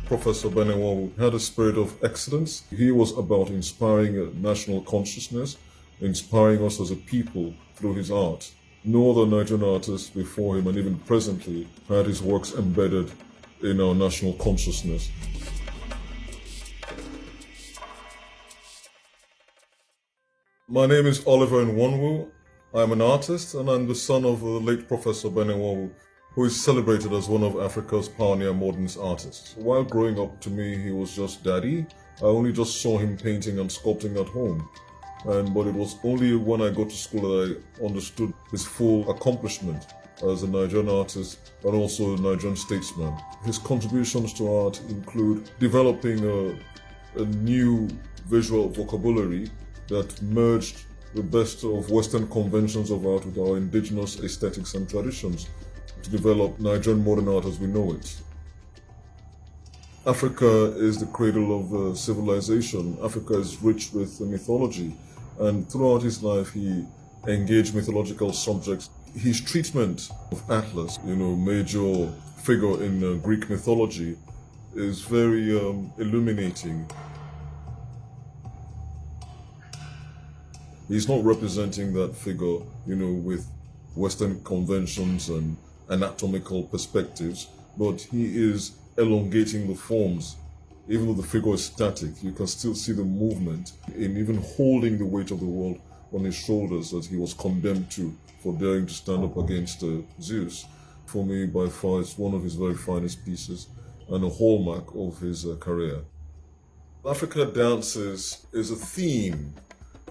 Professor Enweonwu had a spirit of excellence. He was about inspiring a national consciousness, inspiring us as a people through his art. No other Nigerian artist before him and even presently had his works embedded in our national consciousness. My name is Oliver Enweonwu. I'm an artist and I'm the son of the late Professor Enweonwu, who is celebrated as one of Africa's pioneer modernist artists. While growing up, to me, he was just daddy. I only just saw him painting and sculpting at home. But it was only when I got to school that I understood his full accomplishment as a Nigerian artist and also a Nigerian statesman. His contributions to art include developing a new visual vocabulary that merged the best of Western conventions of art with our indigenous aesthetics and traditions to develop Nigerian modern art as we know it. Africa is the cradle of civilization. Africa is rich with mythology, and throughout his life he engaged mythological subjects. His treatment of Atlas, major figure in Greek mythology, is very illuminating. He's not representing that figure, with Western conventions and anatomical perspectives, but he is elongating the forms. Even though the figure is static, you can still see the movement in even holding the weight of the world on his shoulders, as he was condemned to for daring to stand up against Zeus. For me, by far, it's one of his very finest pieces and a hallmark of his career. Africa Dances is a theme.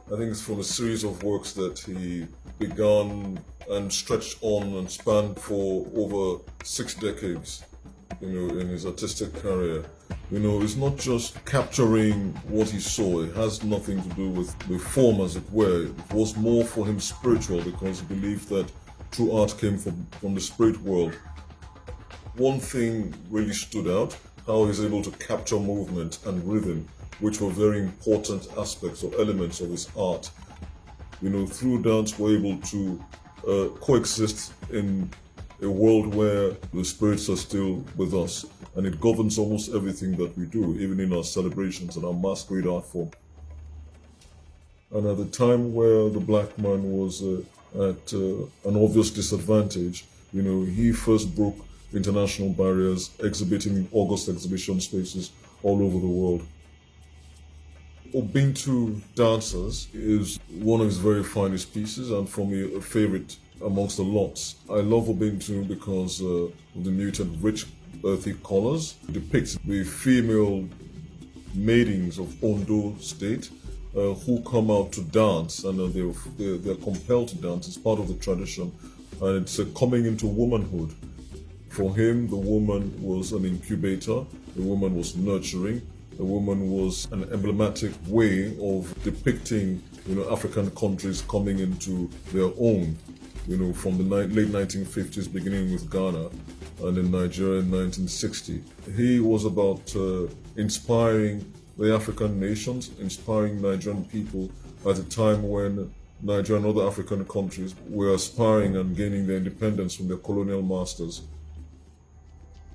I think it's from a series of works that he began and stretched on and spanned for over 6 decades, in his artistic career. It's not just capturing what he saw. It has nothing to do with the form, as it were. It was more for him spiritual, because he believed that true art came from the spirit world. One thing really stood out, how he's able to capture movement and rhythm, which were very important aspects or elements of his art. Through dance, we're able to coexist in a world where the spirits are still with us, and it governs almost everything that we do, even in our celebrations and our masquerade art form. And at the time where the black man was at an obvious disadvantage, he first broke international barriers, exhibiting in august exhibition spaces all over the world. Obintu Dancers is one of his very finest pieces, and for me a favorite amongst the lots. I love Obintu because of the muted, rich, earthy colors. It depicts the female maidens of Ondo State who come out to dance, and they're compelled to dance. It's part of the tradition, and it's coming into womanhood. For him, the woman was an incubator, the woman was nurturing, the woman was an emblematic way of depicting, African countries coming into their own, from the late 1950s, beginning with Ghana, and in Nigeria in 1960. He was about inspiring the African nations, inspiring Nigerian people at a time when Nigeria and other African countries were aspiring and gaining their independence from their colonial masters.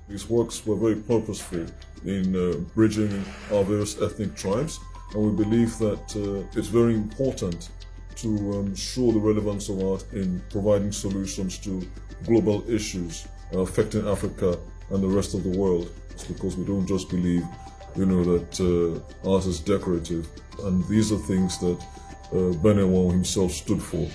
His works were very purposeful in bridging our various ethnic tribes, and we believe that it's very important to show the relevance of art in providing solutions to global issues affecting Africa and the rest of the world. It's because we don't just believe, that art is decorative, and these are things that Enweonwu himself stood for.